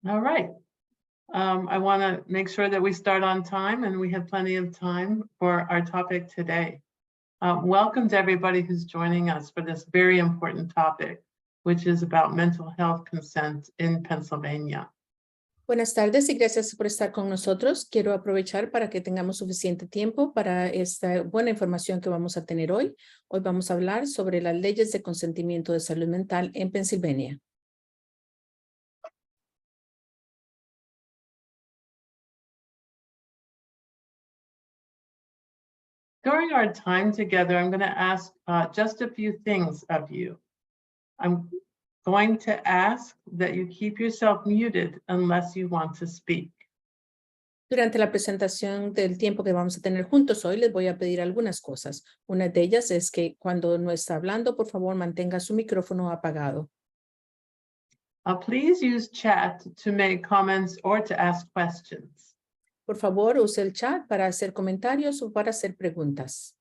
All right. I want to make sure that we start on time and we have plenty of time for our topic today. Welcome to everybody who's joining us for this very important topic, which is about mental health consent in Pennsylvania. Buenas tardes y gracias por estar con nosotros. Quiero aprovechar para que tengamos suficiente tiempo para esta buena información que vamos a tener hoy. Hoy vamos a hablar sobre las leyes de consentimiento de salud mental en Pensilvania. During our time together, I'm going to ask just a few things of you. I'm going to ask that you keep yourself muted unless you want to speak. Durante la presentación del tiempo que vamos a tener juntos hoy, les voy a pedir algunas cosas. Una de ellas es que cuando no está hablando, por favor, mantenga su micrófono apagado. Please use chat to make comments or to ask questions. Por favor, use el chat para hacer comentarios o para hacer preguntas.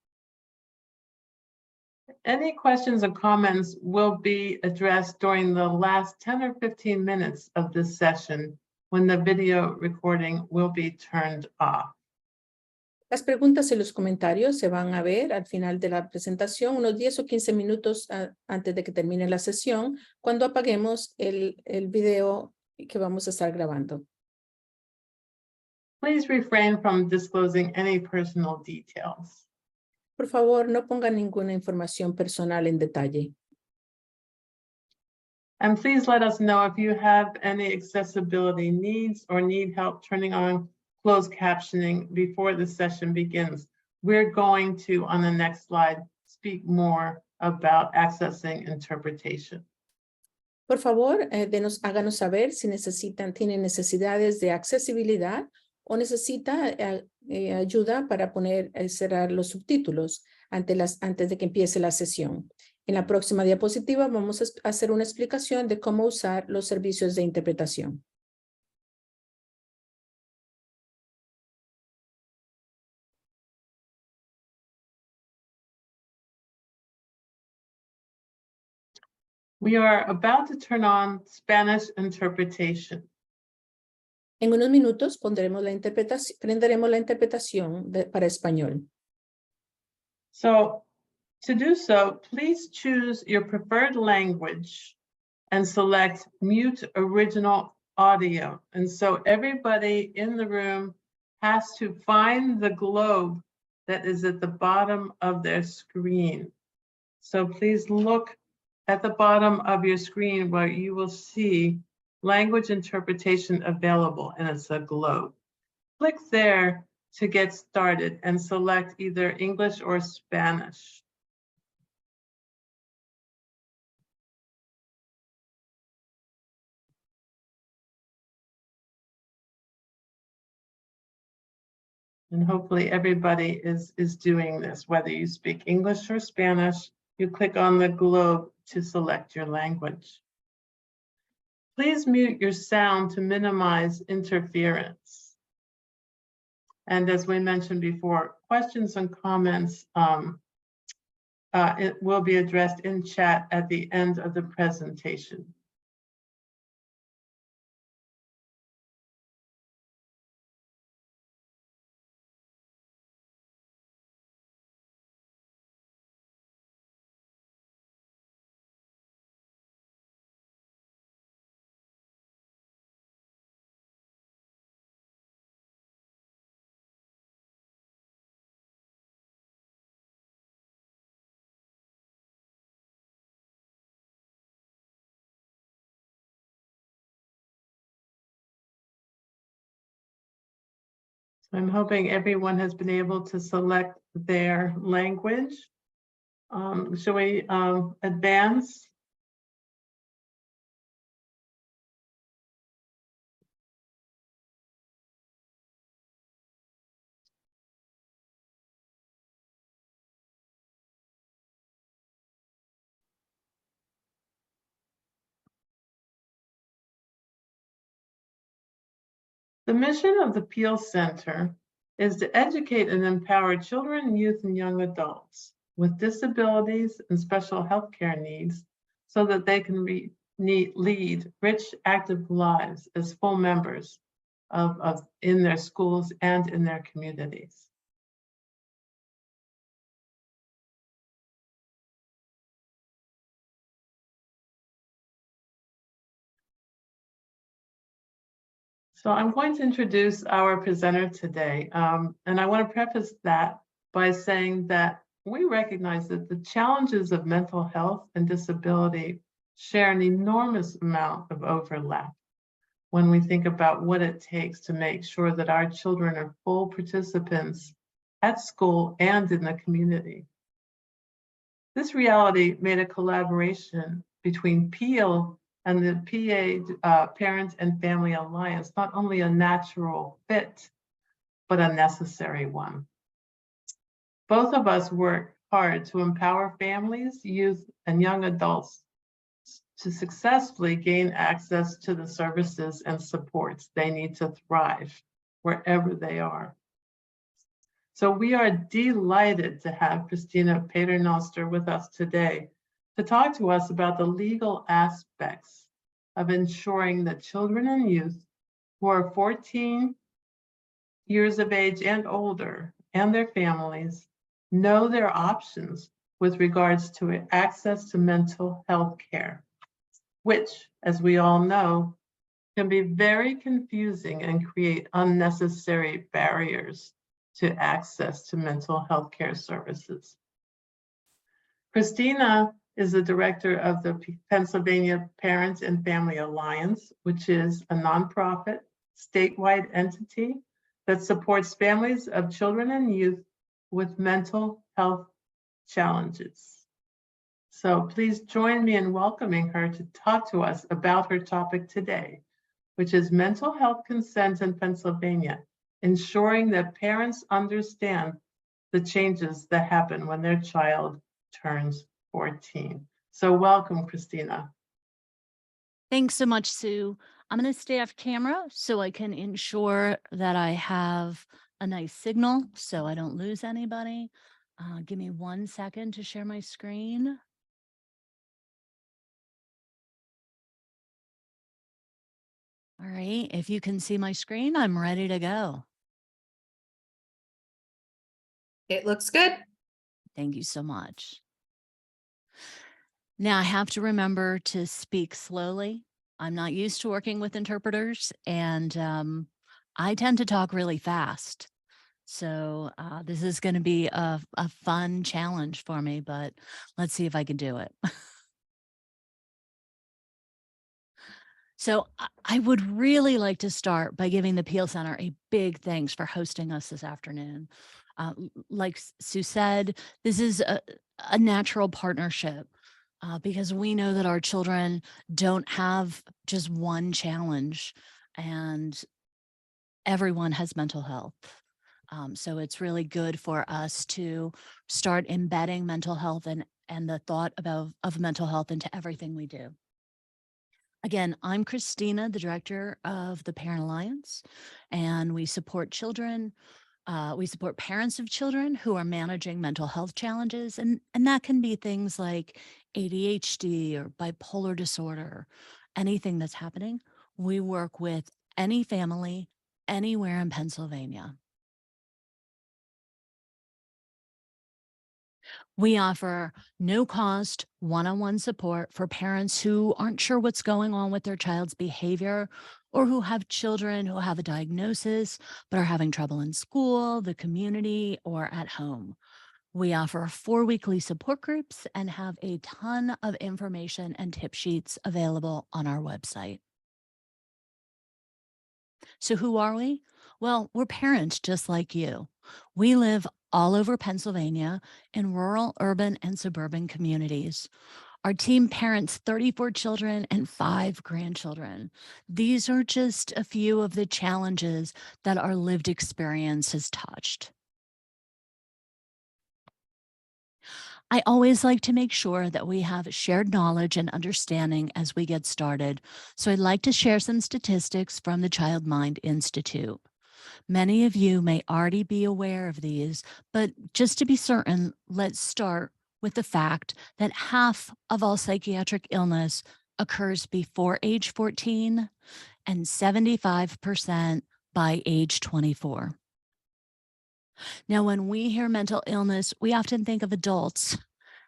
Any questions or comments will be addressed during the last 10 or 15 minutes of this session when the video recording will be turned off. Las preguntas y los comentarios se van a ver al final de la presentación, unos 10 o 15 minutos antes de que termine la sesión, cuando apaguemos el video que vamos a estar grabando. Please refrain from disclosing any personal details. Por favor, no ponga ninguna información personal en detalle. And please let us know if you have any accessibility needs or need help turning on closed captioning before the session begins. We're going to, on the next slide, speak more about accessing interpretation. Por favor, háganos saber si tienen necesidades de accesibilidad o necesita ayuda para cerrar los subtítulos antes de que empiece la sesión. En la próxima diapositiva vamos a hacer una explicación de cómo usar los servicios de interpretación. We are about to turn on Spanish interpretation. En unos minutos prenderemos la interpretación para español. So, to do so, please choose your preferred language and select mute original audio. And so everybody in the room has to find the globe that is at the bottom of their screen. So please look at the bottom of your screen where you will see language interpretation available, and it's a globe. Click there to get started and select either English or Spanish. And hopefully everybody is doing this, whether you speak English or Spanish, you click on the globe to select your language. Please mute your sound to minimize interference. And as we mentioned before, questions and comments it will be addressed in chat at the end of the presentation. I'm hoping everyone has been able to select their language. Shall we advance? The mission of the Peel Center is to educate and empower children, youth, and young adults with disabilities and special health care needs so that they can lead rich, active lives as full members in their schools and in their communities. So I'm going to introduce our presenter today, and I want to preface that by saying that we recognize that the challenges of mental health and disability share an enormous amount of overlap when we think about what it takes to make sure that our children are full participants at school and in the community. This reality made a collaboration between Peel and the PA Parent and Family Alliance not only a natural fit, but a necessary one. Both of us work hard to empower families, youth, and young adults to successfully gain access to the services and supports they need to thrive wherever they are. So we are delighted to have Christina Paternoster with us today to talk to us about the legal aspects of ensuring that children and youth who are 14 years of age and older and their families know their options with regards to access to mental health care, which, as we all know, can be very confusing and create unnecessary barriers to access to mental health care services. Christina is the director of the Pennsylvania Parents and Family Alliance, which is a nonprofit statewide entity that supports families of children and youth with mental health challenges. So please join me in welcoming her to talk to us about her topic today, which is mental health consent in Pennsylvania, ensuring that parents understand the changes that happen when their child turns 14. So welcome, Christina. Thanks so much, Sue. I'm going to stay off camera so I can ensure that I have a nice signal so I don't lose anybody. Give me 1 second to share my screen. All right, if you can see my screen, I'm ready to go. It looks good. Thank you so much. Now I have to remember to speak slowly. I'm not used to working with interpreters, and I tend to talk really fast. So this is going to be a fun challenge for me, but let's see if I can do it. So I would really like to start by giving the Peel Center a big thanks for hosting us this afternoon. Like Sue said, this is a natural partnership because we know that our children don't have just one challenge, and everyone has mental health. So it's really good for us to start embedding mental health and the thought of mental health into everything we do. Again, I'm Christina, the director of the Parent Alliance, and we support children. We support parents of children who are managing mental health challenges, and that can be things like ADHD or bipolar disorder, anything that's happening. We work with any family anywhere in Pennsylvania. We offer no cost one-on-one support for parents who aren't sure what's going on with their child's behavior, or who have children who have a diagnosis but are having trouble in school, the community, or at home. We offer 4 weekly support groups and have a ton of information and tip sheets available on our website. So who are we? Well, we're parents just like you. We live all over Pennsylvania in rural, urban, and suburban communities. Our team parents 34 children and 5 grandchildren. These are just a few of the challenges that our lived experience has touched. I always like to make sure that we have shared knowledge and understanding as we get started. So I'd like to share some statistics from the Child Mind Institute. Many of you may already be aware of these, but just to be certain, let's start with the fact that half of all psychiatric illness occurs before age 14 and 75% by age 24. Now, when we hear mental illness, we often think of adults,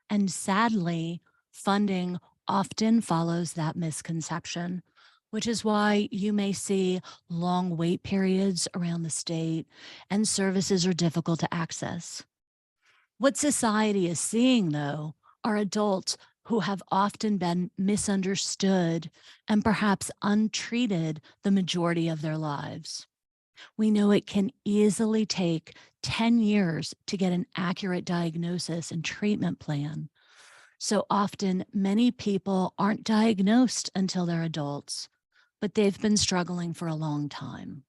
and sadly, funding often follows that misconception, which is why you may see long wait periods around the state and services are difficult to access. What society is seeing, though, are adults who have often been misunderstood and perhaps untreated the majority of their lives. We know it can easily take 10 years to get an accurate diagnosis and treatment plan. So often, many people aren't diagnosed until they're adults, but they've been struggling for a long time.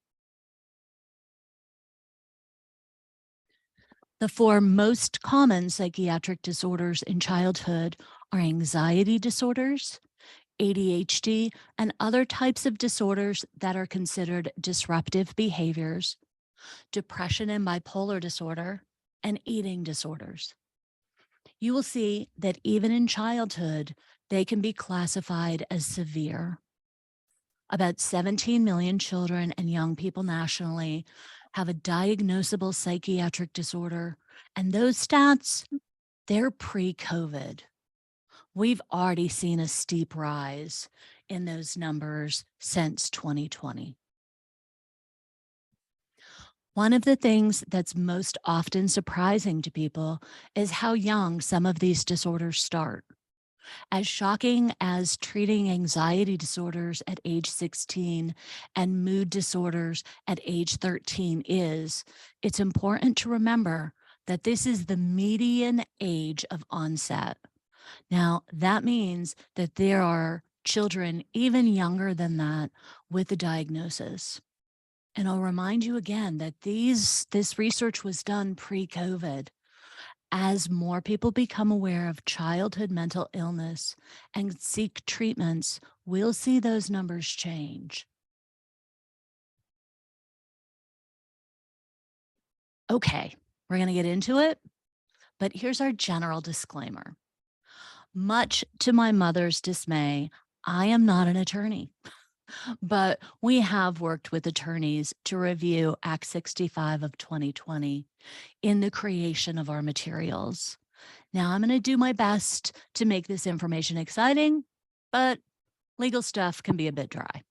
The four most common psychiatric disorders in childhood are anxiety disorders, ADHD, and other types of disorders that are considered disruptive behaviors, depression and bipolar disorder, and eating disorders. You will see that even in childhood, they can be classified as severe. About 17 million children and young people nationally have a diagnosable psychiatric disorder, and those stats, they're pre-COVID. We've already seen a steep rise in those numbers since 2020. One of the things that's most often surprising to people is how young some of these disorders start. As shocking as treating anxiety disorders at age 16 and mood disorders at age 13 is, it's important to remember that this is the median age of onset. Now, that means that there are children even younger than that with a diagnosis. And I'll remind you again that this research was done pre-COVID. As more people become aware of childhood mental illness and seek treatments, we'll see those numbers change. Okay, we're going to get into it, but here's our general disclaimer. Much to my mother's dismay, I am not an attorney, but we have worked with attorneys to review Act 65 of 2020 in the creation of our materials. Now, I'm going to do my best to make this information exciting, but legal stuff can be a bit dry.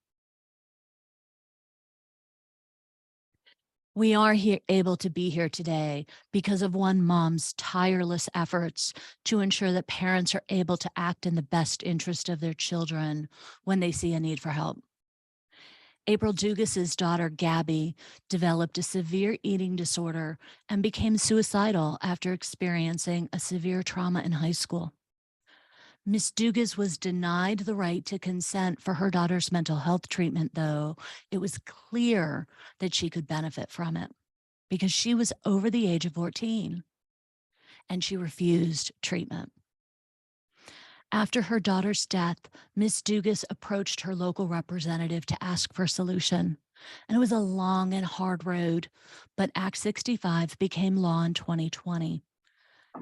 We are able to be here today because of one mom's tireless efforts to ensure that parents are able to act in the best interest of their children when they see a need for help. April Dugas's daughter, Gabby, developed a severe eating disorder and became suicidal after experiencing a severe trauma in high school. Ms. Dugas was denied the right to consent for her daughter's mental health treatment, though it was clear that she could benefit from it because she was over the age of 14 and she refused treatment. After her daughter's death, Ms. Dugas approached her local representative to ask for a solution. And it was a long and hard road, but Act 65 became law in 2020.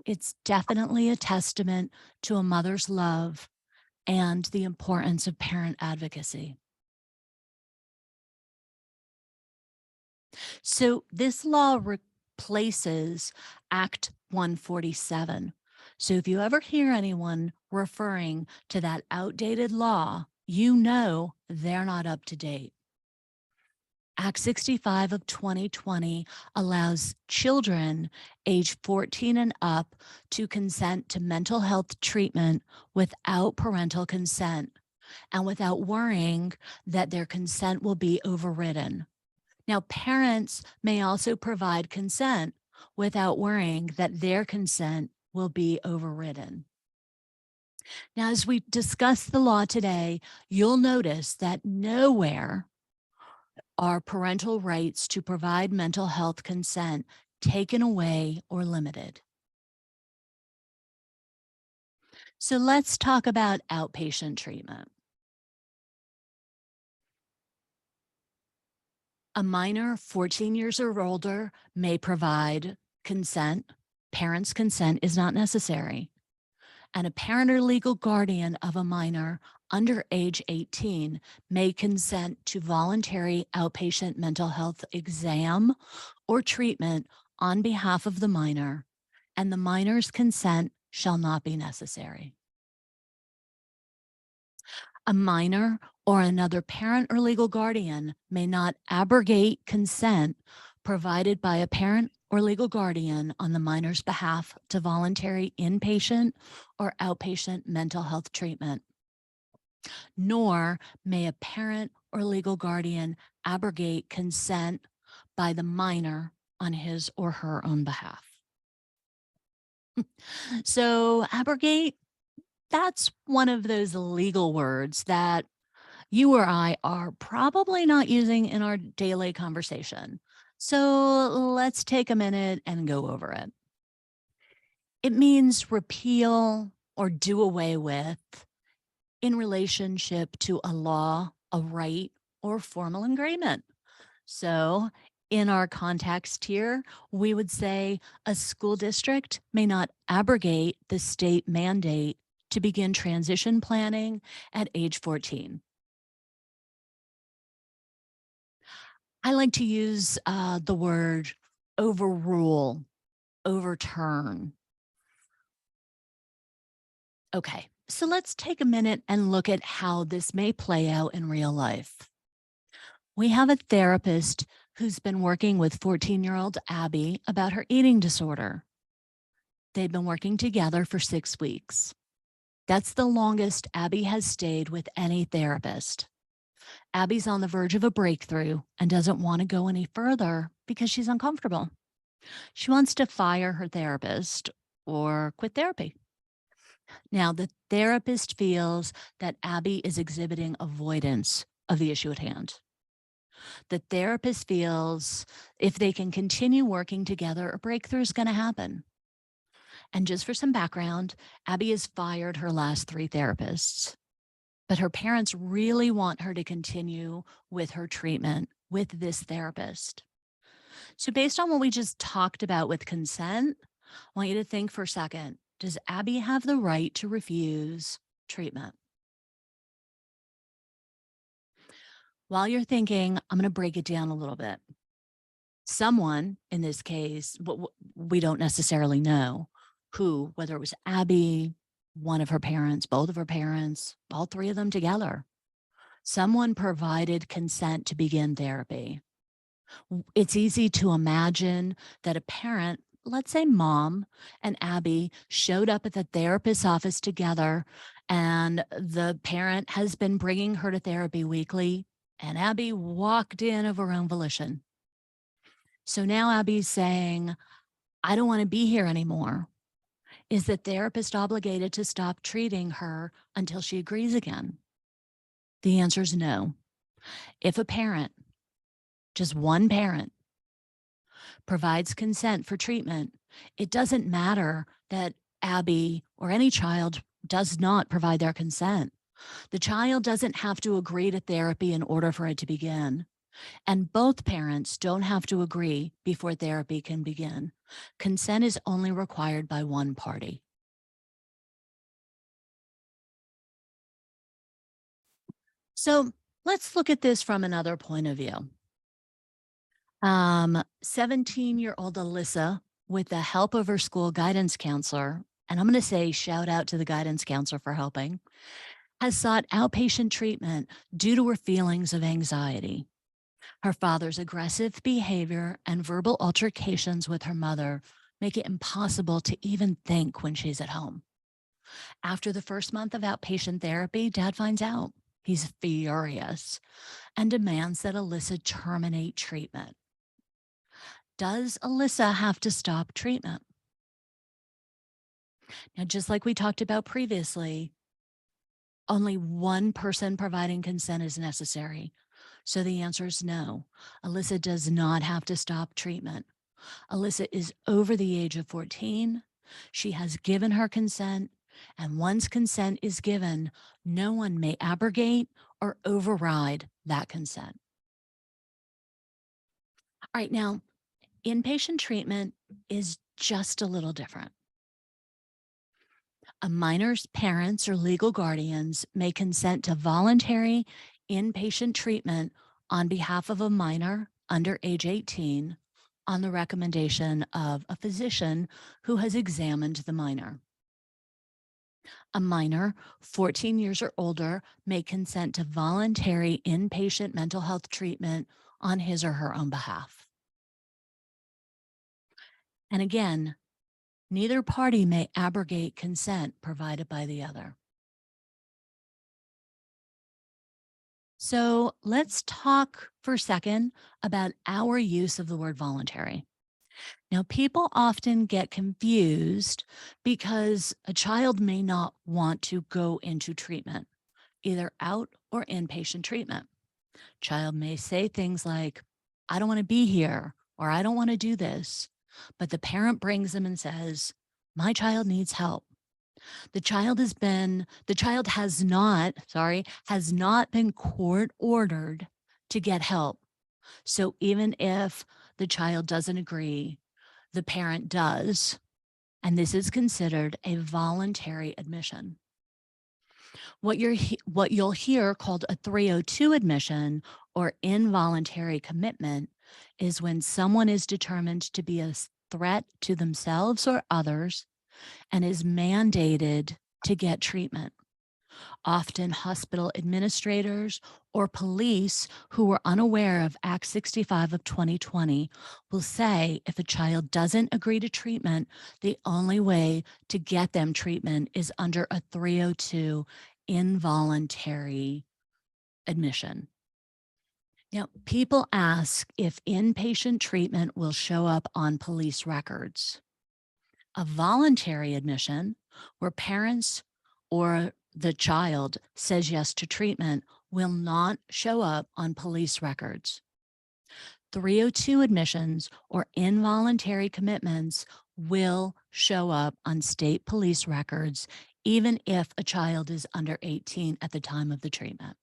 It's definitely a testament to a mother's love and the importance of parent advocacy. So this law replaces Act 147. So if you ever hear anyone referring to that outdated law, you know they're not up to date. Act 65 of 2020 allows children age 14 and up to consent to mental health treatment without parental consent and without worrying that their consent will be overridden. Now, parents may also provide consent without worrying that their consent will be overridden. Now, as we discuss the law today, you'll notice that nowhere are parental rights to provide mental health consent taken away or limited. So let's talk about outpatient treatment. A minor 14 years or older may provide consent. Parents' consent is not necessary. And a parent or legal guardian of a minor under age 18 may consent to voluntary outpatient mental health exam or treatment on behalf of the minor, and the minor's consent shall not be necessary. A minor or another parent or legal guardian may not abrogate consent provided by a parent or legal guardian on the minor's behalf to voluntary inpatient or outpatient mental health treatment. Nor may a parent or legal guardian abrogate consent by the minor on his or her own behalf. So abrogate, that's one of those legal words that you or I are probably not using in our daily conversation. So let's take a minute and go over it. It means repeal or do away with in relationship to a law, a right, or formal agreement. So in our context here, we would say a school district may not abrogate the state mandate to begin transition planning at age 14. I like to use the word overrule, overturn. Okay, so let's take a minute and look at how this may play out in real life. We have a therapist who's been working with 14-year-old Abby about her eating disorder. They've been working together for 6 weeks. That's the longest Abby has stayed with any therapist. Abby's on the verge of a breakthrough and doesn't want to go any further because she's uncomfortable. She wants to fire her therapist or quit therapy. Now, the therapist feels that Abby is exhibiting avoidance of the issue at hand. The therapist feels if they can continue working together, a breakthrough is going to happen. And just for some background, Abby has fired her last 3 therapists, but her parents really want her to continue with her treatment with this therapist. So based on what we just talked about with consent, I want you to think for a second, does Abby have the right to refuse treatment? While you're thinking, I'm going to break it down a little bit. Someone, in this case, we don't necessarily know who, whether it was Abby, one of her parents, both of her parents, all 3 of them together. Someone provided consent to begin therapy. It's easy to imagine that a parent, let's say mom and Abby, showed up at the therapist's office together, and the parent has been bringing her to therapy weekly, and Abby walked in of her own volition. So now Abby's saying, I don't want to be here anymore. Is the therapist obligated to stop treating her until she agrees again? The answer is no. If a parent, just one parent, provides consent for treatment, it doesn't matter that Abby or any child does not provide their consent. The child doesn't have to agree to therapy in order for it to begin. And both parents don't have to agree before therapy can begin. Consent is only required by one party. So let's look at this from another point of view. 17-year-old Alyssa, with the help of her school guidance counselor, and I'm going to say shout out to the guidance counselor for helping, has sought outpatient treatment due to her feelings of anxiety. Her father's aggressive behavior and verbal altercations with her mother make it impossible to even think when she's at home. After the first month of outpatient therapy, Dad finds out. He's furious and demands that Alyssa terminate treatment. Does Alyssa have to stop treatment? Now, just like we talked about previously, only one person providing consent is necessary. So the answer is no. Alyssa does not have to stop treatment. Alyssa is over the age of 14. She has given her consent, and once consent is given, no one may abrogate or override that consent. All right, now, inpatient treatment is just a little different. A minor's parents or legal guardians may consent to voluntary inpatient treatment on behalf of a minor under age 18 on the recommendation of a physician who has examined the minor. A minor, 14 years or older, may consent to voluntary inpatient mental health treatment on his or her own behalf. And again, neither party may abrogate consent provided by the other. So let's talk for a second about our use of the word voluntary. Now, people often get confused because a child may not want to go into treatment, either out or inpatient treatment. Child may say things like, I don't want to be here, or I don't want to do this, but the parent brings them and says, my child needs help. The child has not been court ordered to get help. So even if the child doesn't agree, the parent does, and this is considered a voluntary admission. What you'll hear called a 302 admission or involuntary commitment is when someone is determined to be a threat to themselves or others and is mandated to get treatment. Often hospital administrators or police who were unaware of Act 65 of 2020 will say if a child doesn't agree to treatment, the only way to get them treatment is under a 302 involuntary admission. Now, people ask if inpatient treatment will show up on police records. A voluntary admission, where parents or the child says yes to treatment, will not show up on police records. 302 admissions or involuntary commitments will show up on state police records, even if a child is under 18 at the time of the treatment.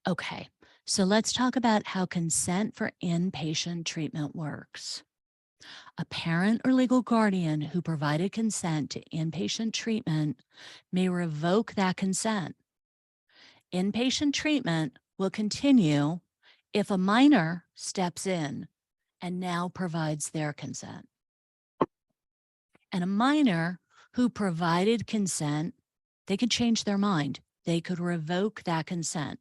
Okay, so let's talk about how consent for inpatient treatment works. A parent or legal guardian who provided consent to inpatient treatment may revoke that consent. Inpatient treatment will continue if a minor steps in and now provides their consent. And a minor who provided consent, they could change their mind. They could revoke that consent.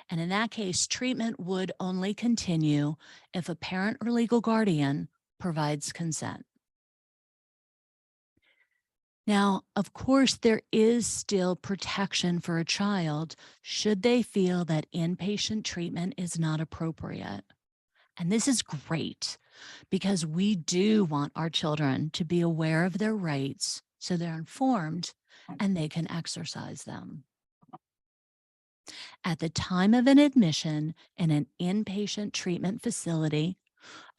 And in that case, treatment would only continue if a parent or legal guardian provides consent. Now, of course, there is still protection for a child should they feel that inpatient treatment is not appropriate. And this is great because we do want our children to be aware of their rights so they're informed and they can exercise them. At the time of an admission in an inpatient treatment facility,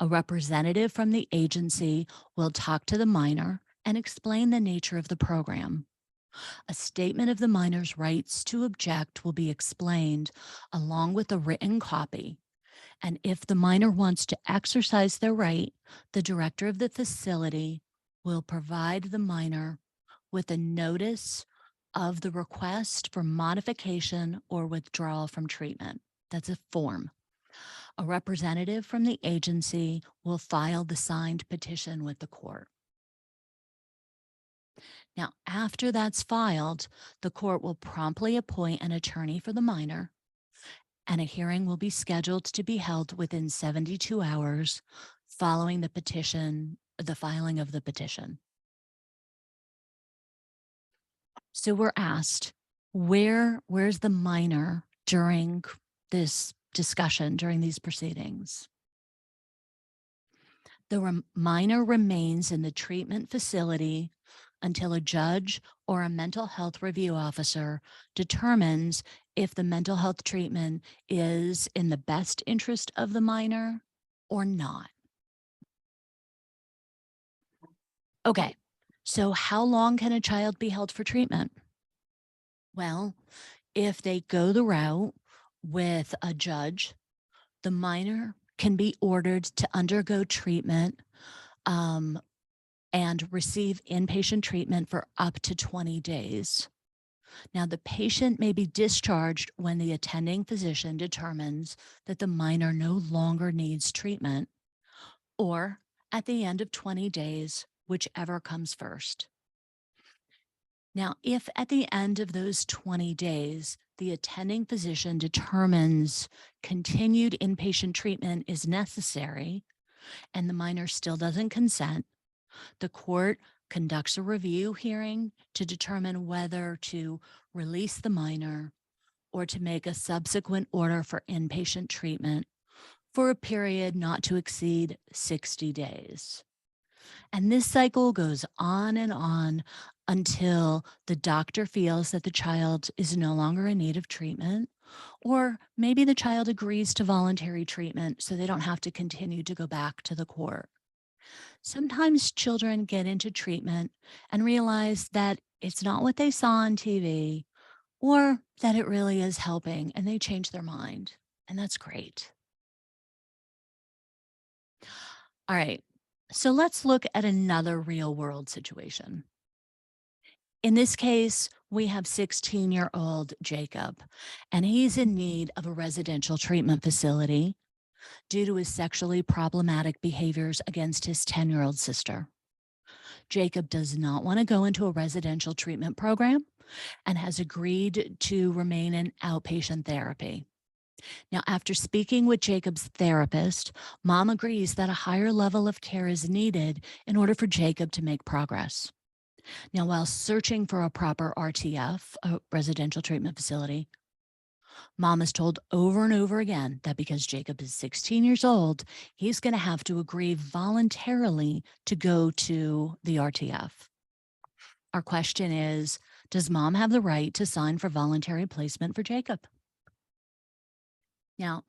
a representative from the agency will talk to the minor and explain the nature of the program. A statement of the minor's rights to object will be explained along with a written copy. And if the minor wants to exercise their right, the director of the facility will provide the minor with a notice of the request for modification or withdrawal from treatment. That's a form. A representative from the agency will file the signed petition with the court. Now, after that's filed, the court will promptly appoint an attorney for the minor, and a hearing will be scheduled to be held within 72 hours following the filing of the petition. So we're asked, where's the minor during this discussion, during these proceedings? The minor remains in the treatment facility until a judge or a mental health review officer determines if the mental health treatment is in the best interest of the minor or not. Okay, so how long can a child be held for treatment? Well, if they go the route with a judge, the minor can be ordered to undergo treatment and receive inpatient treatment for up to 20 days. Now, the patient may be discharged when the attending physician determines that the minor no longer needs treatment, or at the end of 20 days, whichever comes first. Now, if at the end of those 20 days, the attending physician determines continued inpatient treatment is necessary and the minor still doesn't consent, the court conducts a review hearing to determine whether to release the minor or to make a subsequent order for inpatient treatment for a period not to exceed 60 days. And this cycle goes on and on until the doctor feels that the child is no longer in need of treatment, or maybe the child agrees to voluntary treatment so they don't have to continue to go back to the court. Sometimes children get into treatment and realize that it's not what they saw on TV, or that it really is helping, and they change their mind. And that's great. All right, so let's look at another real world situation. In this case, we have 16-year-old Jacob, and he's in need of a residential treatment facility due to his sexually problematic behaviors against his 10-year-old sister. Jacob does not want to go into a residential treatment program and has agreed to remain in outpatient therapy. Now, after speaking with Jacob's therapist, mom agrees that a higher level of care is needed in order for Jacob to make progress. Now, while searching for a proper RTF, a residential treatment facility, mom is told over and over again that because Jacob is 16 years old, he's going to have to agree voluntarily to go to the RTF. Our question is, does mom have the right to sign for voluntary placement for Jacob? Now,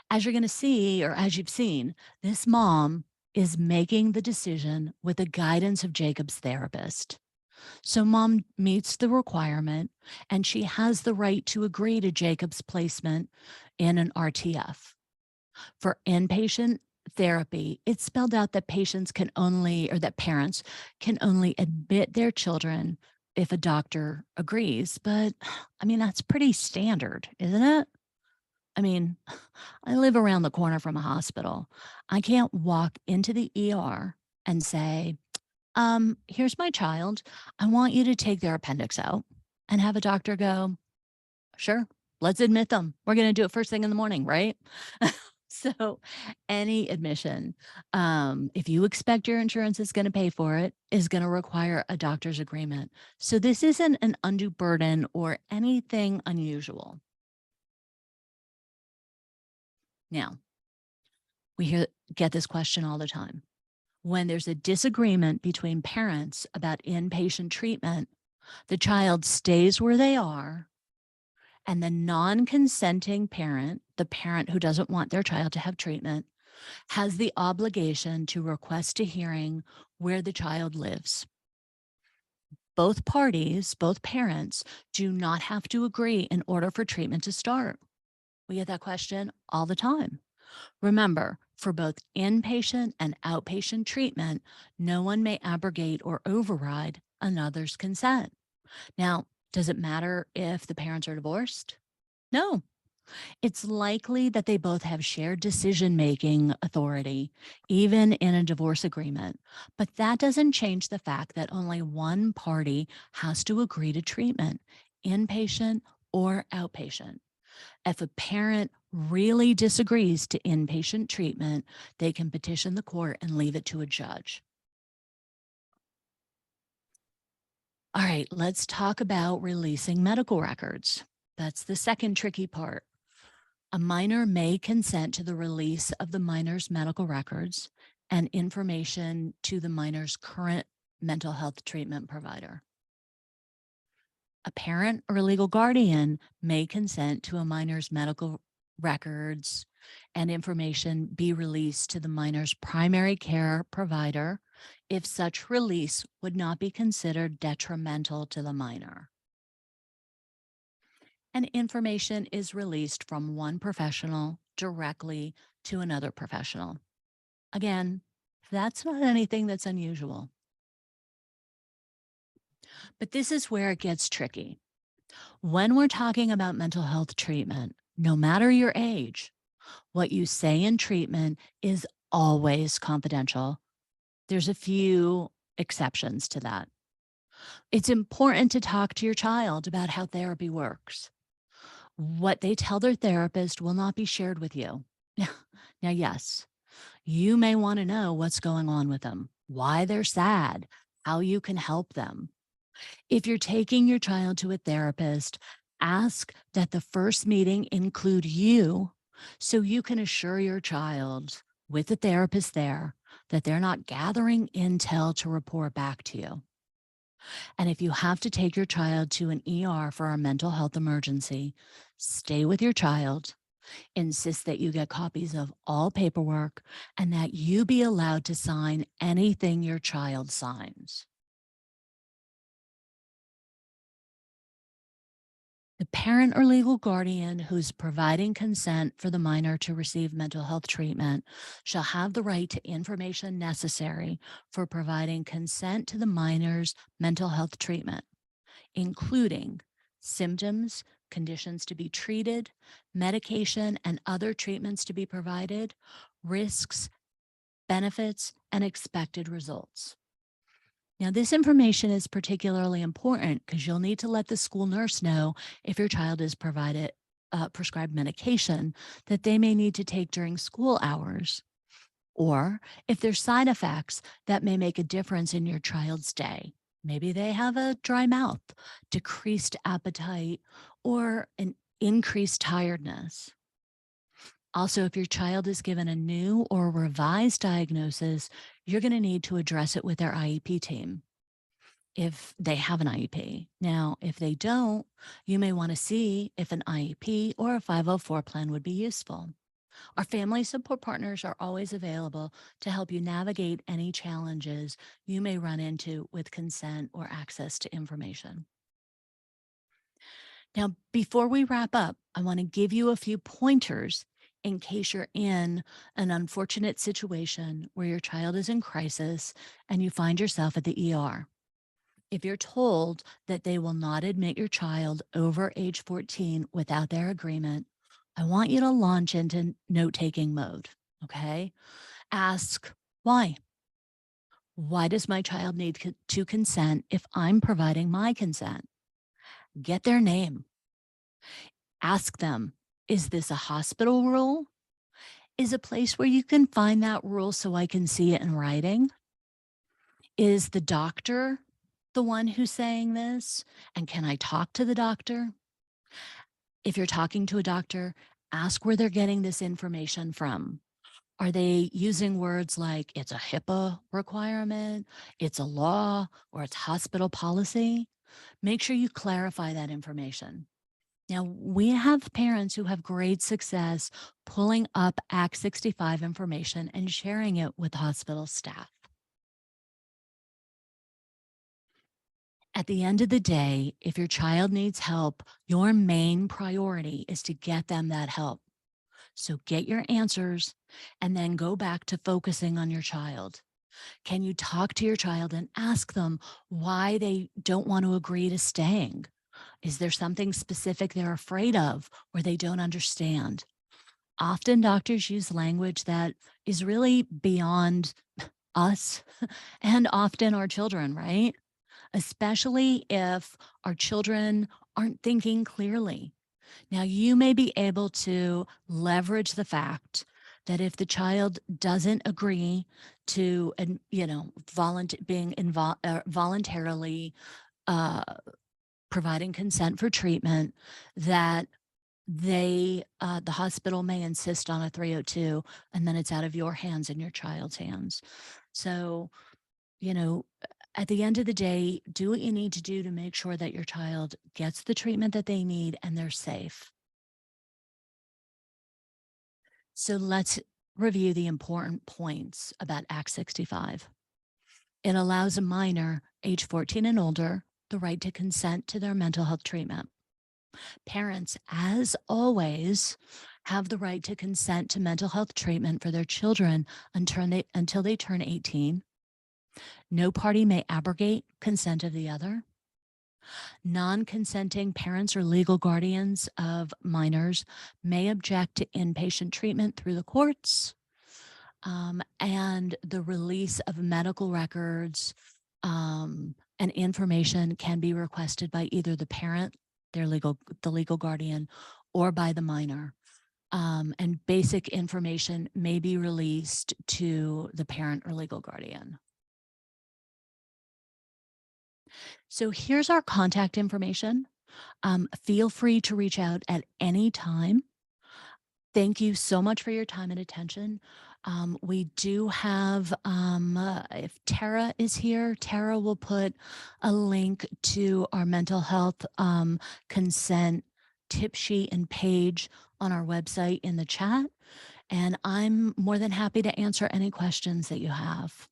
as you're going to see, or as you've seen, this mom is making the decision with the guidance of Jacob's therapist. So mom meets the requirement and she has the right to agree to Jacob's placement in an RTF. For inpatient therapy, it's spelled out that patients can only, or that parents can only admit their children if a doctor agrees. But I mean, that's pretty standard, isn't it? I mean, I live around the corner from a hospital. I can't walk into the ER and say, here's my child. I want you to take their appendix out, and have a doctor go, sure, let's admit them. We're going to do it first thing in the morning, right? So any admission, if you expect your insurance is going to pay for it, is going to require a doctor's agreement. So this isn't an undue burden or anything unusual. Now, we get this question all the time. When there's a disagreement between parents about inpatient treatment, the child stays where they are, and the non-consenting parent, the parent who doesn't want their child to have treatment, has the obligation to request a hearing where the child lives. Both parties, both parents, do not have to agree in order for treatment to start. We get that question all the time. Remember, for both inpatient and outpatient treatment, no one may abrogate or override another's consent. Now, does it matter if the parents are divorced? No. It's likely that they both have shared decision-making authority, even in a divorce agreement. But that doesn't change the fact that only one party has to agree to treatment, inpatient or outpatient. If a parent really disagrees to inpatient treatment, they can petition the court and leave it to a judge. All right, let's talk about releasing medical records. That's the second tricky part. A minor may consent to the release of the minor's medical records and information to the minor's current mental health treatment provider. A parent or legal guardian may consent to a minor's medical records and information be released to the minor's primary care provider if such release would not be considered detrimental to the minor. And information is released from one professional directly to another professional. Again, that's not anything that's unusual. But this is where it gets tricky. When we're talking about mental health treatment, no matter your age, what you say in treatment is always confidential. There's a few exceptions to that. It's important to talk to your child about how therapy works. What they tell their therapist will not be shared with you. Now, yes, you may want to know what's going on with them, why they're sad, how you can help them. If you're taking your child to a therapist, ask that the first meeting include you so you can assure your child with the therapist there that they're not gathering intel to report back to you. And if you have to take your child to an ER for a mental health emergency, stay with your child. Insist that you get copies of all paperwork and that you be allowed to sign anything your child signs. The parent or legal guardian who's providing consent for the minor to receive mental health treatment shall have the right to information necessary for providing consent to the minor's mental health treatment, including symptoms, conditions to be treated, medication and other treatments to be provided, risks, benefits, and expected results. Now, this information is particularly important because you'll need to let the school nurse know if your child is provided prescribed medication that they may need to take during school hours, or if there's side effects that may make a difference in your child's day. Maybe they have a dry mouth, decreased appetite, or an increased tiredness. Also, if your child is given a new or revised diagnosis, you're going to need to address it with their IEP team if they have an IEP. Now, if they don't, you may want to see if an IEP or a 504 plan would be useful. Our family support partners are always available to help you navigate any challenges you may run into with consent or access to information. Now, before we wrap up, I want to give you a few pointers in case you're in an unfortunate situation where your child is in crisis and you find yourself at the ER. If you're told that they will not admit your child over age 14 without their agreement, I want you to launch into note-taking mode, okay? Ask, why? Why does my child need to consent if I'm providing my consent? Get their name. Ask them, is this a hospital rule? Is a place where you can find that rule so I can see it in writing? Is the doctor the one who's saying this? And can I talk to the doctor? If you're talking to a doctor, ask where they're getting this information from. Are they using words like it's a HIPAA requirement, it's a law, or it's hospital policy? Make sure you clarify that information. Now, we have parents who have great success pulling up Act 65 information and sharing it with hospital staff. At the end of the day, if your child needs help, your main priority is to get them that help. So get your answers and then go back to focusing on your child. Can you talk to your child and ask them why they don't want to agree to staying? Is there something specific they're afraid of or they don't understand? Often doctors use language that is really beyond us and often our children, right? Especially if our children aren't thinking clearly. Now, you may be able to leverage the fact that if the child doesn't agree to, being voluntarily providing consent for treatment, that the hospital may insist on a 302, and then it's out of your hands and your child's hands. So, at the end of the day, do what you need to do to make sure that your child gets the treatment that they need and they're safe. So let's review the important points about Act 65. It allows a minor, age 14 and older, the right to consent to their mental health treatment. Parents, as always, have the right to consent to mental health treatment for their children until they turn 18. No party may abrogate consent of the other. Non-consenting parents or legal guardians of minors may object to inpatient treatment through the courts, and the release of medical records and information can be requested by either the parent, the legal guardian, or by the minor. And basic information may be released to the parent or legal guardian. So here's our contact information. Feel free to reach out at any time. Thank you so much for your time and attention. We do have, if Tara is here, Tara will put a link to our mental health consent tip sheet and page on our website in the chat. And I'm more than happy to answer any questions that you have.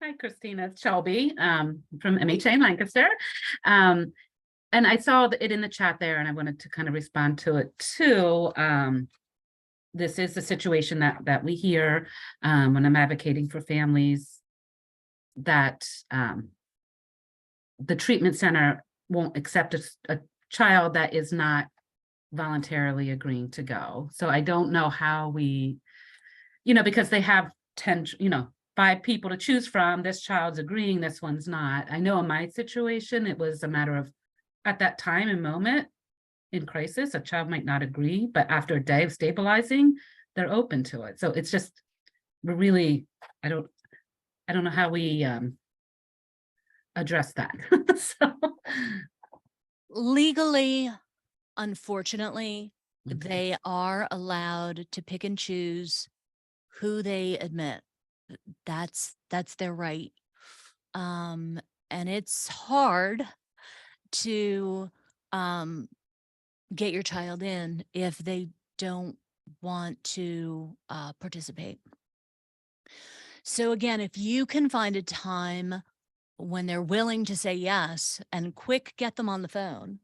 Hi, Christina, it's Shelby from MHA Lancaster. And I saw it in the chat there, and I wanted to kind of respond to it too. This is the situation that we hear when I'm advocating for families that the treatment center won't accept a child that is not voluntarily agreeing to go. So I don't know how we, because they have 10, 5 people to choose from. This child's agreeing, this one's not. I know in my situation, it was a matter of at that time and moment in crisis, a child might not agree, but after a day of stabilizing, they're open to it. So it's just, we're really, I don't know how we address that. So. Legally, unfortunately, Okay. they are allowed to pick and choose who they admit. That's their right. And it's hard to get your child in if they don't want to participate. So again, if you can find a time when they're willing to say yes and quick get them on the phone,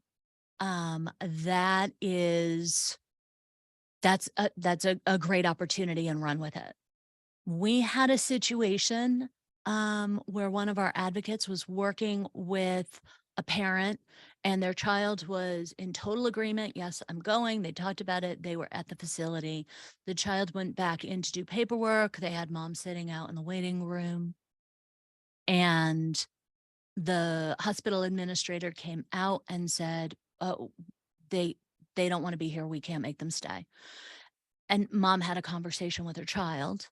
that's a great opportunity, and run with it. We had a situation where one of our advocates was working with a parent, and their child was in total agreement. Yes, I'm going. They talked about it. They were at the facility. The child went back in to do paperwork. They had mom sitting out in the waiting room, and the hospital administrator came out and said, oh, they don't want to be here. We can't make them stay. And mom had a conversation with her child,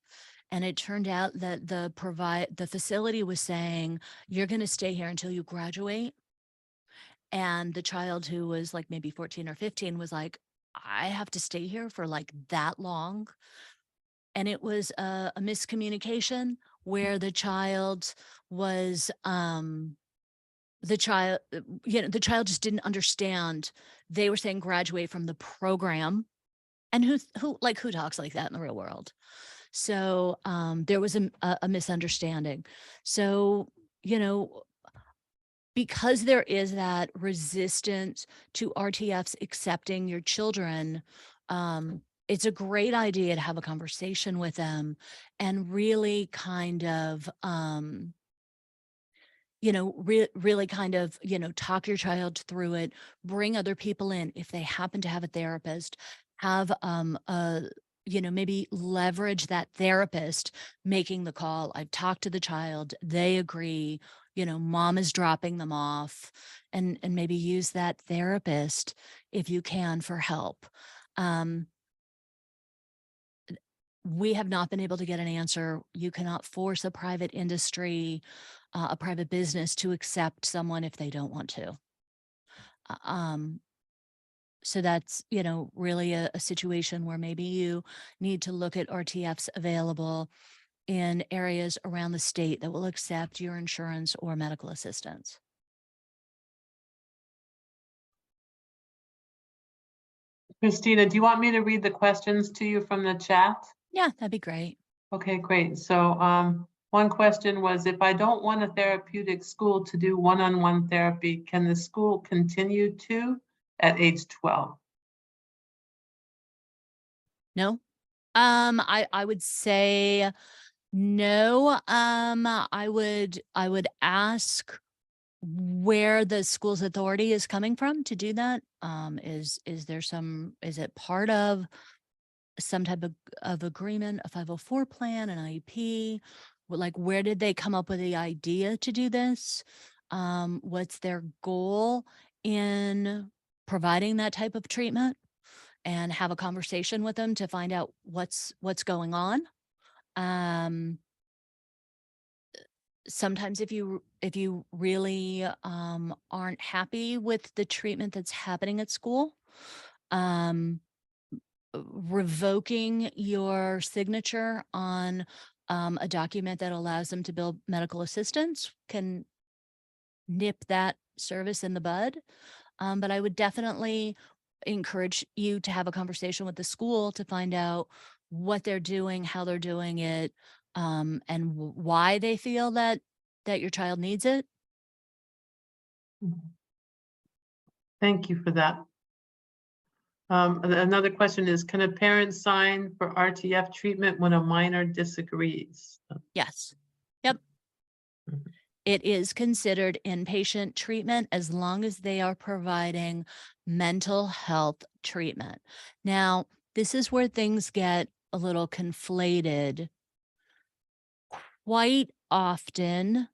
and it turned out that the facility was saying, you're going to stay here until you graduate. And the child, who was like maybe 14 or 15, was like, I have to stay here for like that long. And it was a miscommunication where the child was, the child just didn't understand. They were saying graduate from the program. And who talks like that in the real world? So there was a misunderstanding. So, because there is that resistance to RTFs accepting your children, it's a great idea to have a conversation with them and really kind of, really kind of, talk your child through it, bring other people in. If they happen to have a therapist, have maybe leverage that therapist making the call. I've talked to the child, they agree, mom is dropping them off, and maybe use that therapist if you can for help. We have not been able to get an answer. You cannot force a private industry, a private business to accept someone if they don't want to. So that's, really a situation where maybe you need to look at RTFs available in areas around the state that will accept your insurance or medical assistance. Christina, do you want me to read the questions to you from the chat? Yeah, that'd be great. Okay, great. So One question was, if I don't want a therapeutic school to do one-on-one therapy, can the school continue to at age 12? No? I would say no. I would ask where the school's authority is coming from to do that. Is it part of some type of agreement, a 504 plan, an IEP? Like, where did they come up with the idea to do this? What's their goal in providing that type of treatment? And have a conversation with them to find out what's going on. Sometimes if you really aren't happy with the treatment that's happening at school, revoking your signature on a document that allows them to bill medical assistance can nip that service in the bud. But I would definitely encourage you to have a conversation with the school to find out what they're doing, how they're doing it, and why they feel that your child needs it. Thank you for that. Another question is, can a parent sign for RTF treatment when a minor disagrees? Yes. Yep. Mhm. It is considered inpatient treatment as long as they are providing mental health treatment. Now, this is where things get a little conflated. Quite often,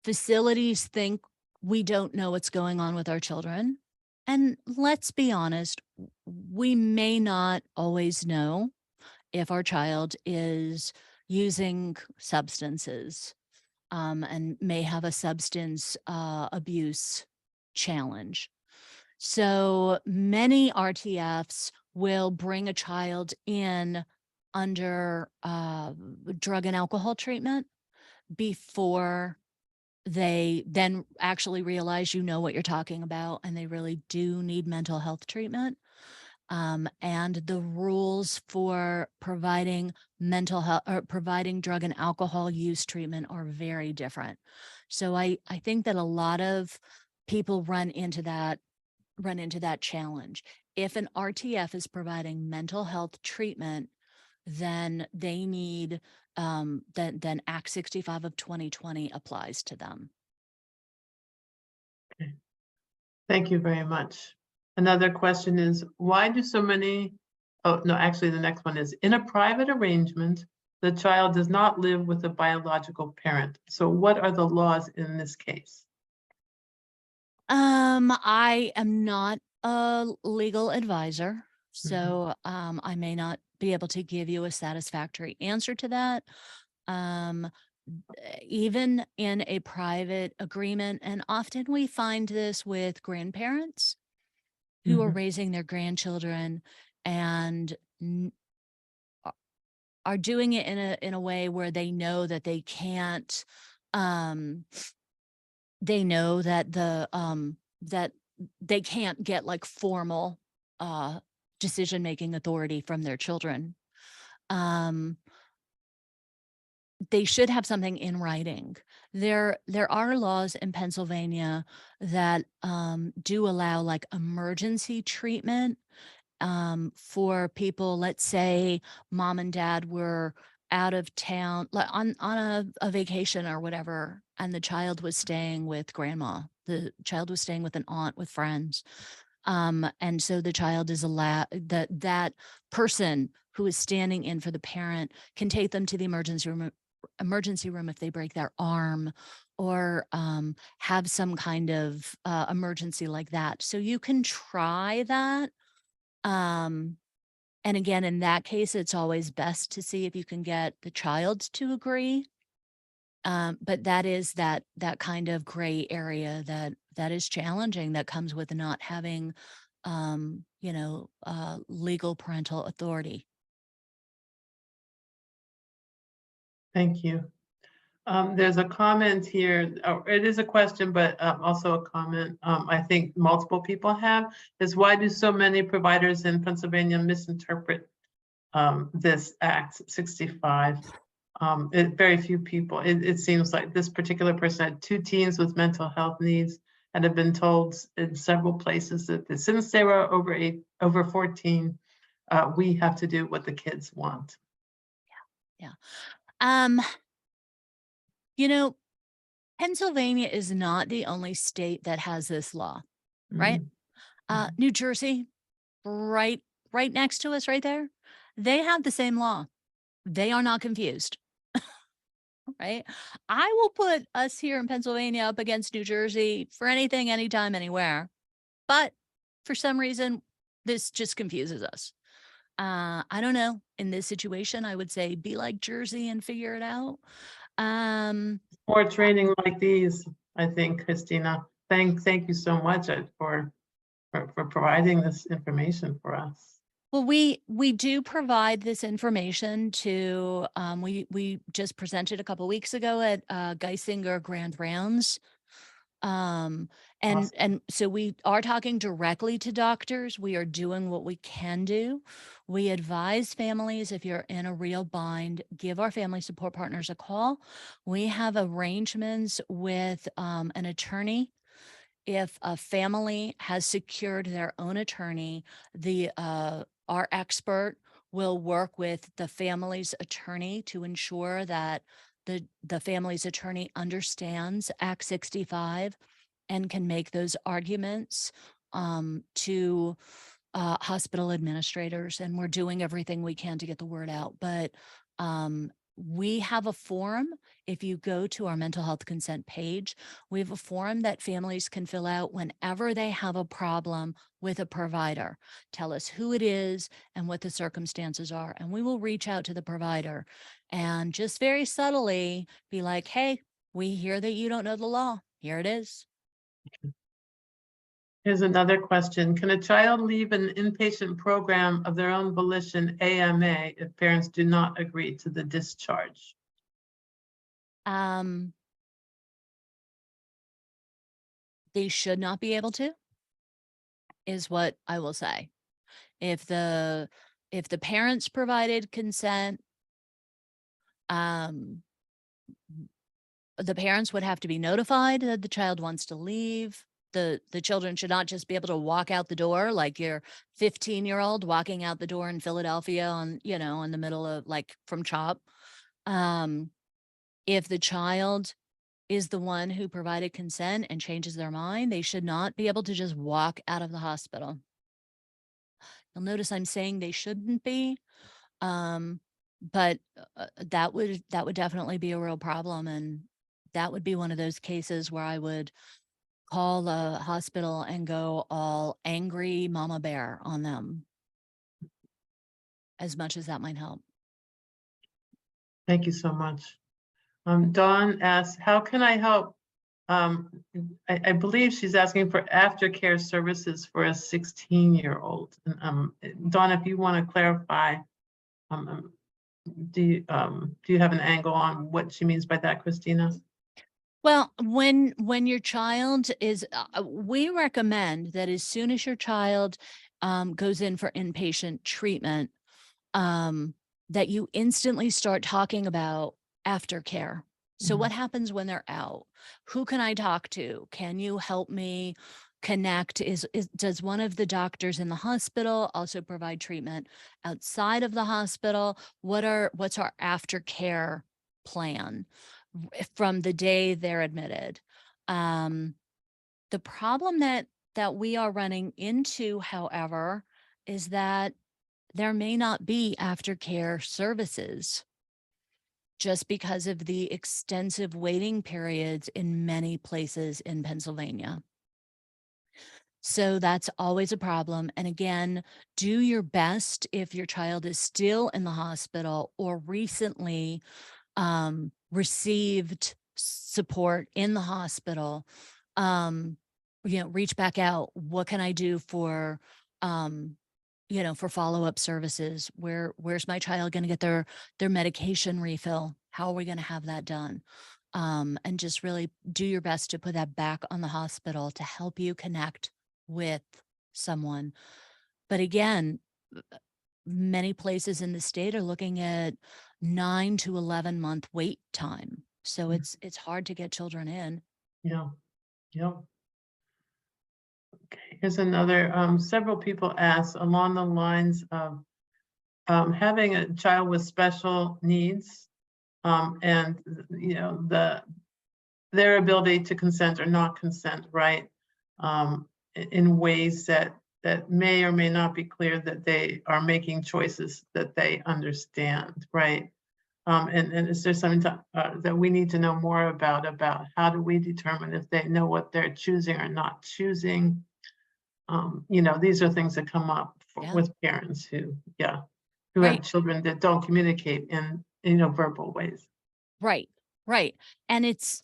facilities think we don't know what's going on with our children. And let's be honest, we may not always know if our child is using substances and may have a substance abuse challenge. So many RTFs will bring a child in under drug and alcohol treatment before they then actually realize you know what you're talking about and they really do need mental health treatment. And the rules for providing mental health or providing drug and alcohol use treatment are very different. So I think that a lot of people run into that challenge. If an RTF is providing mental health treatment, then they need then Act 65 of 2020 applies to them. Thank you very much. Another question is, why do so many, oh, no, actually the next one is, in a private arrangement, the child does not live with a biological parent. So what are the laws in this case? I am not a legal advisor, so I may not be able to give you a satisfactory answer to that. Even in a private agreement, and often we find this with grandparents who are Mhm. raising their grandchildren and are doing it in a way where they know that they can't they know that that they can't get like formal decision-making authority from their children. They should have something in writing. There are laws in Pennsylvania that do allow like emergency treatment for people. Let's say mom and dad were out of town, like on a vacation or whatever, and the child was staying with grandma. The child was staying with an aunt with friends. And so the child is allowed that person who is standing in for the parent can take them to the emergency room if they break their arm or have some kind of emergency like that. So you can try that. And again, in that case, it's always best to see if you can get the child to agree. But that is that kind of gray area that is challenging, that comes with not having, legal parental authority. Thank you. There's a comment here, it is a question, but also a comment. I think multiple people have, is why do so many providers in Pennsylvania misinterpret this Act 65? Very few people. It seems like this particular person had 2 teens with mental health needs and have been told in several places that since they were over 14, we have to do what the kids want. Um, you know, Pennsylvania is not the only state that has this law, right? Mhm. New Jersey, right next to us right there, they have the same law. They are not confused, right? I will put us here in Pennsylvania up against New Jersey for anything, anytime, anywhere. But for some reason, this just confuses us. I don't know. In this situation, I would say be like Jersey and figure it out. More training like these, I think, Christina. Thank you so much for providing this information for us. Well, we do provide this information to, we just presented a couple weeks ago at Geisinger Grand Rounds. And Awesome. so we are talking directly to doctors. We are doing what we can do. We advise families, if you're in a real bind, give our family support partners a call. We have arrangements with an attorney. If a family has secured their own attorney, our expert will work with the family's attorney to ensure that the family's attorney understands Act 65 and can make those arguments to hospital administrators. And we're doing everything we can to get the word out. But we have a form. If you go to our mental health consent page, we have a form that families can fill out whenever they have a problem with a provider. Tell us who it is and what the circumstances are, and we will reach out to the provider and just very subtly be like, hey, we hear that you don't know the law. Here it is. Here's another question. Can a child leave an inpatient program of their own volition, AMA, if parents do not agree to the discharge? They should not be able to, is what I will say. If the parents provided consent, the parents would have to be notified that the child wants to leave. The children should not just be able to walk out the door like your 15-year-old walking out the door in Philadelphia in the middle of from CHOP. If the child is the one who provided consent and changes their mind, they should not be able to just walk out of the hospital. You'll notice I'm saying they shouldn't be, but that would definitely be a real problem. And that would be one of those cases where I would call the hospital and go all angry mama bear on them, as much as that might help. Thank you so much. Dawn asks, how can I help? I believe she's asking for aftercare services for a 16-year-old. Dawn, if you want to clarify, do you have an angle on what she means by that, Christina? Well, when your child is, we recommend that as soon as your child goes in for inpatient treatment, that you instantly start talking about aftercare. So what happens when they're out? Who can I talk to? Can you help me connect? Does one of the doctors in the hospital also provide treatment outside of the hospital? What's our aftercare plan from the day they're admitted? The problem that we are running into, however, is that there may not be aftercare services just because of the extensive waiting periods in many places in Pennsylvania. So that's always a problem. And again, do your best if your child is still in the hospital or recently received support in the hospital. Reach back out. What can I do for for follow-up services? Where's my child going to get their medication refill? How are we going to have that done? And just really do your best to put that back on the hospital to help you connect with someone. But again, many places in the state are looking at 9 to 11-month wait time. So Mm. it's hard to get children in. Yeah, yeah. Okay, here's another, several people asked along the lines of having a child with special needs, and you know, their ability to consent or not consent, right? In ways that may or may not be clear that they are making choices that they understand, right? And is there something that we need to know more about how do we determine if they know what they're choosing or not choosing? You know, these are things that come up Yeah. with parents who have Right. children that don't communicate in, you know, verbal ways. Right, right. And it's,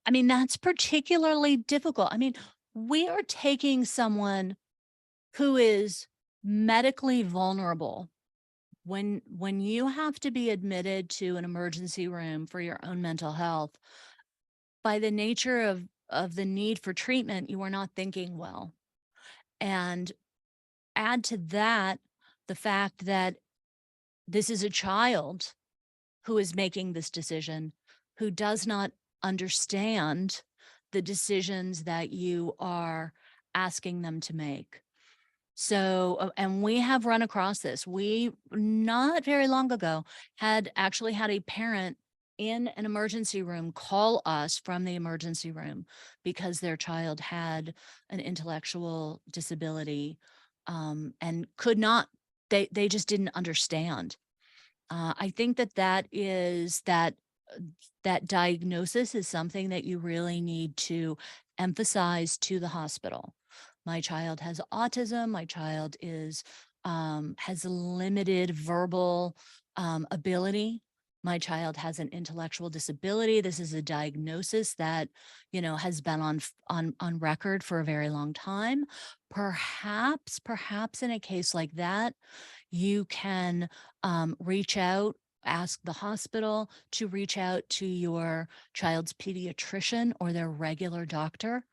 I mean, that's particularly difficult. I mean, we are taking someone who is medically vulnerable. When you have to be admitted to an emergency room for your own mental health, by the nature of the need for treatment, you are not thinking well. And add to that the fact that this is a child who is making this decision, who does not understand the decisions that you are asking them to make. So, and we have run across this. We, not very long ago, had actually had a parent in an emergency room call us from the emergency room because their child had an intellectual disability, and could not, they just didn't understand. I think that that diagnosis is something that you really need to emphasize to the hospital. My child has autism. My child has limited verbal ability. My child has an intellectual disability. This is a diagnosis that, you know, has been on record for a very long time. Perhaps in a case like that, you can reach out, ask the hospital to reach out to your child's pediatrician or their regular doctor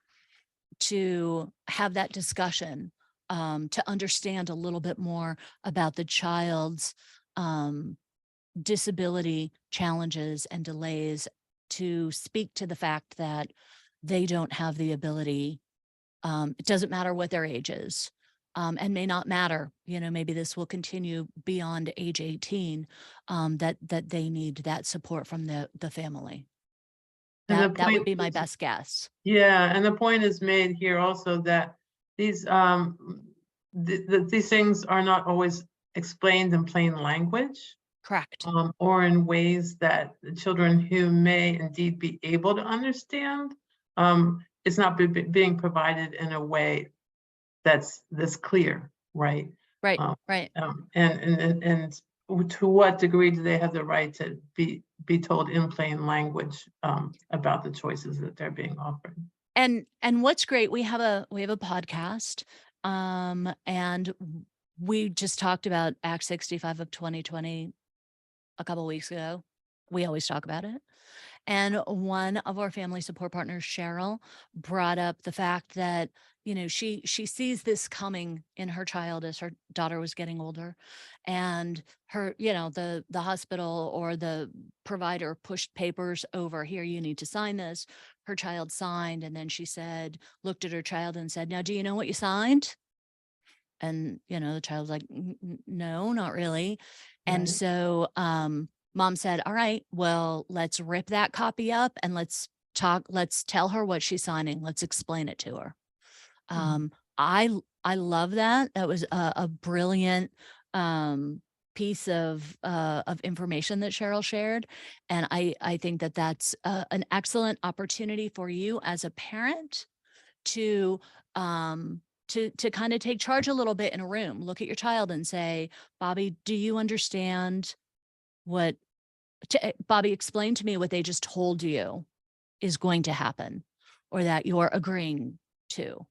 to have that discussion, to understand a little bit more about the child's disability challenges and delays, to speak to the fact that they don't have the ability. It doesn't matter what their age is, and may not matter. You know, maybe this will continue beyond age 18, that they need that support from the family. And the That would point be my is- best guess. Yeah, and the point is made here also that these, these things are not always explained in plain language, Correct. or in ways that the children who may indeed be able to understand, it's not being provided in a way that's clear, right? Right, Um, right. And to what degree do they have the right to be told in plain language about the choices that they're being offered? And what's great, we have a podcast, and we just talked about Act 65 of 2020 a couple weeks ago. We always talk about it. And one of our family support partners, Cheryl, brought up the fact that, you know, she sees this coming in her child as her daughter was getting older, and her, you know, the hospital or the provider pushed papers over, here, you need to sign this. Her child signed, and then she said, looked at her child and said, now, do you know what you signed? And, you know, the child was like, no, not really. And Right. so mom said, all right, well, let's rip that copy up and let's tell her what she's signing. Let's explain it to her. Mhm. I love that. That was a brilliant piece of information that Cheryl shared. And I think that that's an excellent opportunity for you as a parent to kind of take charge a little bit in a room. Look at your child and say, Bobby, do you understand what Bobby, explain to me what they just told you is going to happen, or that you're agreeing to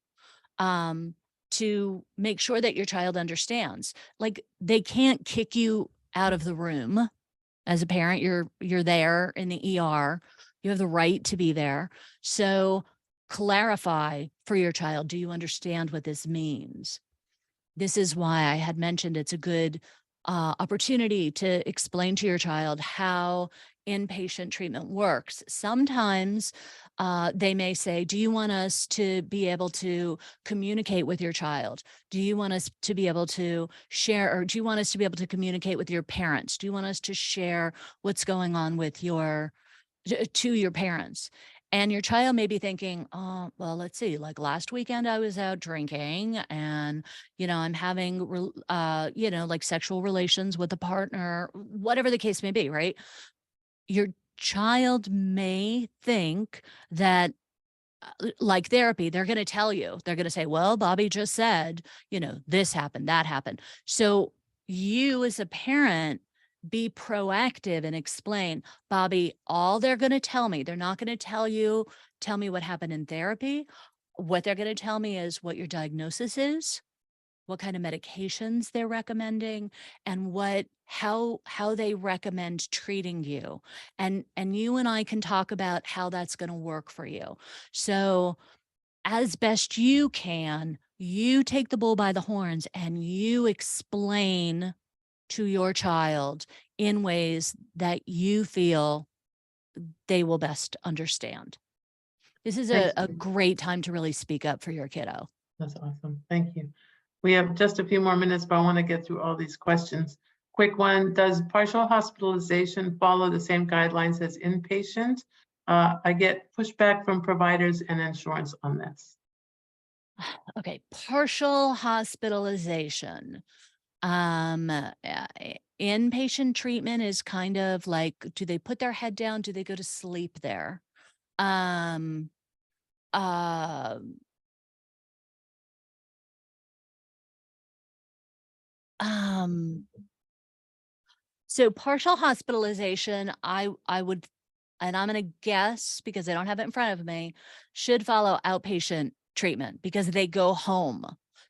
make sure that your child understands. Like, they can't kick you out of the room. As a parent, you're there in the ER. You have the right to be there. So clarify for your child, do you understand what this means? This is why I had mentioned it's a good opportunity to explain to your child how inpatient treatment works. Sometimes they may say, do you want us to be able to communicate with your child? Do you want us to be able to share, or do you want us to be able to communicate with your parents? Do you want us to share what's going on with to your parents? And your child may be thinking, oh, well, let's see, like last weekend I was out drinking and, I'm having, like sexual relations with a partner, whatever the case may be, right? Your child may think that, like therapy, they're going to tell you, they're going to say, well, Bobby just said, this happened, that happened. So you as a parent, be proactive and explain, Bobby, all they're going to tell me, they're not going to tell me what happened in therapy. What they're going to tell me is what your diagnosis is, what kind of medications they're recommending, and how they recommend treating you. And you and I can talk about how that's going to work for you. So as best you can, you take the bull by the horns and you explain to your child in ways that you feel they will best understand. This is a Thank you. great time to really speak up for your kiddo. That's awesome. Thank you. We have just a few more minutes, but I want to get through all these questions. Quick one, does partial hospitalization follow the same guidelines as inpatient? I get pushback from providers and insurance on this. Okay, partial hospitalization. Inpatient treatment is kind of like, do they put their head down? Do they go to sleep there? So partial hospitalization, I would, and I'm going to guess because I don't have it in front of me, should follow outpatient treatment because they go home.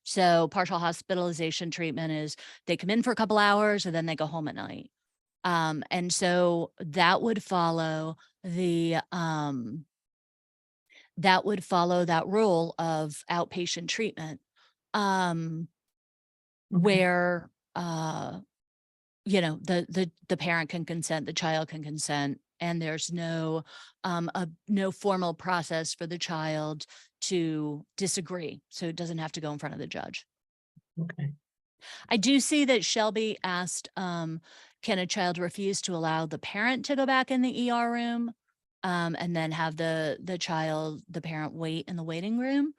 So partial hospitalization treatment is they come in for a couple hours and then they go home at night. And so that would follow that rule of outpatient treatment, where, the parent can consent, the child can consent, and there's no formal process for the child to disagree. So it doesn't have to go in front of the judge. Okay. I do see that Shelby asked, can a child refuse to allow the parent to go back in the ER room, and then have the parent wait in the waiting room?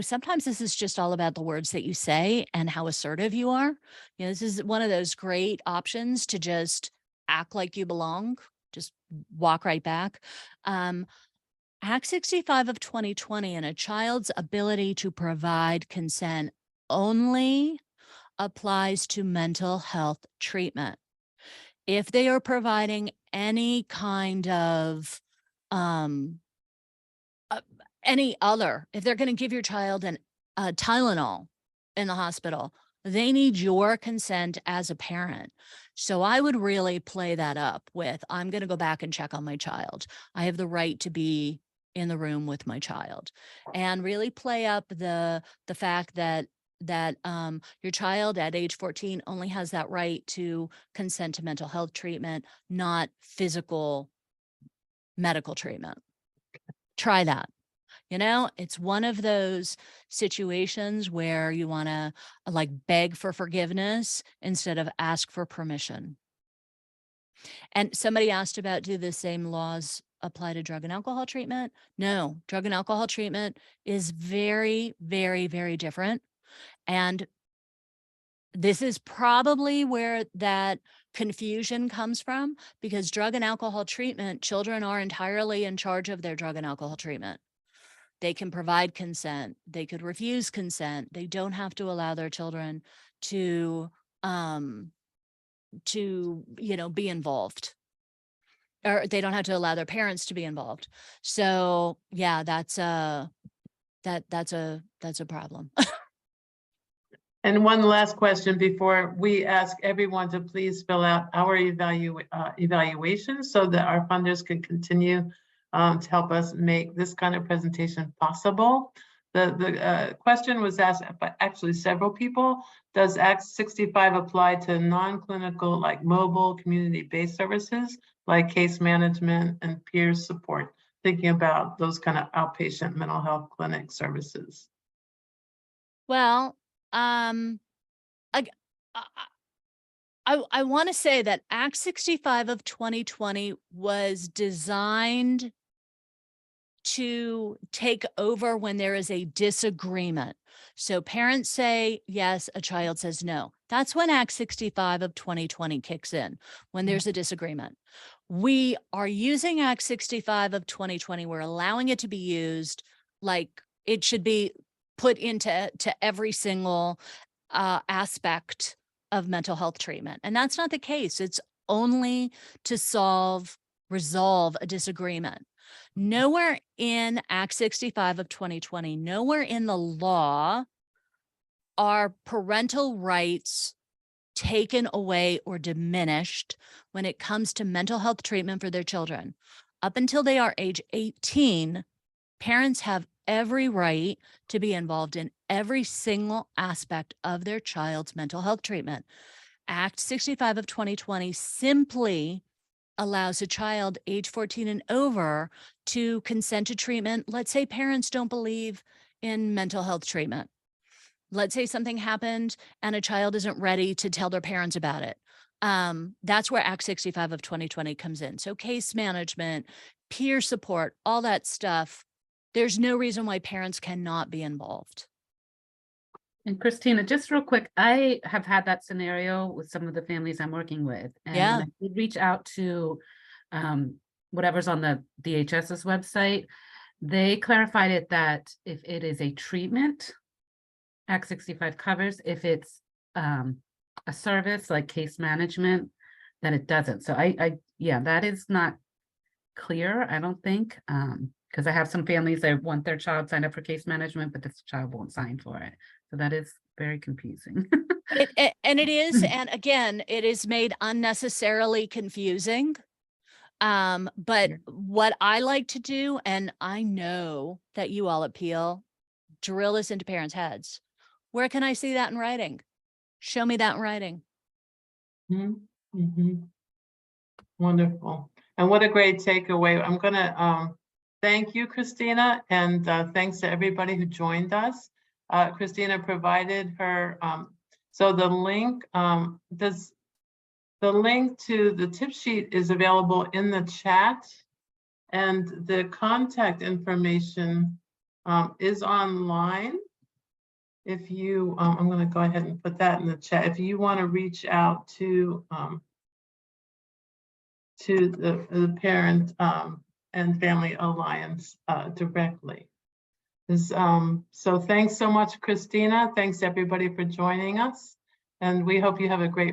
Sometimes this is just all about the words that you say and how assertive you are. This is one of those great options to just act like you belong, just walk right back. Act 65 of 2020 and a child's ability to provide consent only applies to mental health treatment. If they are providing any kind of if they're going to give your child an Tylenol in the hospital, they need your consent as a parent. So I would really play that up with, I'm going to go back and check on my child. I have the right to be in the room with my child, and really play up the fact that your child at age 14 only has that right to consent to mental health treatment, not physical medical treatment. Try that. It's one of those situations where you want to like beg for forgiveness instead of ask for permission. And somebody asked about, do the same laws apply to drug and alcohol treatment? No, drug and alcohol treatment is very, very, very different. And this is probably where that confusion comes from, because drug and alcohol treatment, children are entirely in charge of their drug and alcohol treatment. They can provide consent. They could refuse consent. They don't have to allow their children to be involved, or they don't have to allow their parents to be involved. So yeah, that's a problem. And one last question before we ask everyone to please fill out our evaluation so that our funders can continue to help us make this kind of presentation possible. The question was asked by actually several people. Does Act 65 apply to non-clinical, like mobile, community-based services, like case management and peer support? Thinking about those kind of outpatient mental health clinic services. Well, I want to say that Act 65 of 2020 was designed to take over when there is a disagreement. So parents say yes, a child says no. That's when Act 65 of 2020 kicks in, when there's a disagreement. We are using Act 65 of 2020. We're allowing it to be used like it should be put into every single aspect of mental health treatment. And that's not the case. It's only to resolve a disagreement. Nowhere in Act 65 of 2020, nowhere in the law are parental rights taken away or diminished when it comes to mental health treatment for their children. Up until they are age 18, parents have every right to be involved in every single aspect of their child's mental health treatment. Act 65 of 2020 simply allows a child age 14 and over to consent to treatment. Let's say parents don't believe in mental health treatment. Let's say something happened and a child isn't ready to tell their parents about it. That's where Act 65 of 2020 comes in. So case management, peer support, all that stuff. There's no reason why parents cannot be involved. And Christina, just real quick, I have had that scenario with some of the families I'm working with. And Yeah. when I did reach out to whatever's on the DHS's website, they clarified it that if it is a treatment, Act 65 covers. If it's a service like case management, then it doesn't. So yeah, that is not clear, I don't think. Because I have some families that want their child signed up for case management, but this child won't sign for it. So that is very confusing. And it is, and again, it is made unnecessarily confusing. But what I like to do, and I know that you all appeal, drill this into parents' heads. Where can I see that in writing? Show me that in writing. Wonderful. And what a great takeaway. I'm gonna thank you, Christina, and thanks to everybody who joined us. Christina provided her, so the link, the link to the tip sheet is available in the chat, and the contact information is online. If you, I'm gonna go ahead and put that in the chat. If you wanna reach out to the Parent and Family Alliance directly. So thanks so much, Christina. Thanks everybody for joining us. And we hope you have a great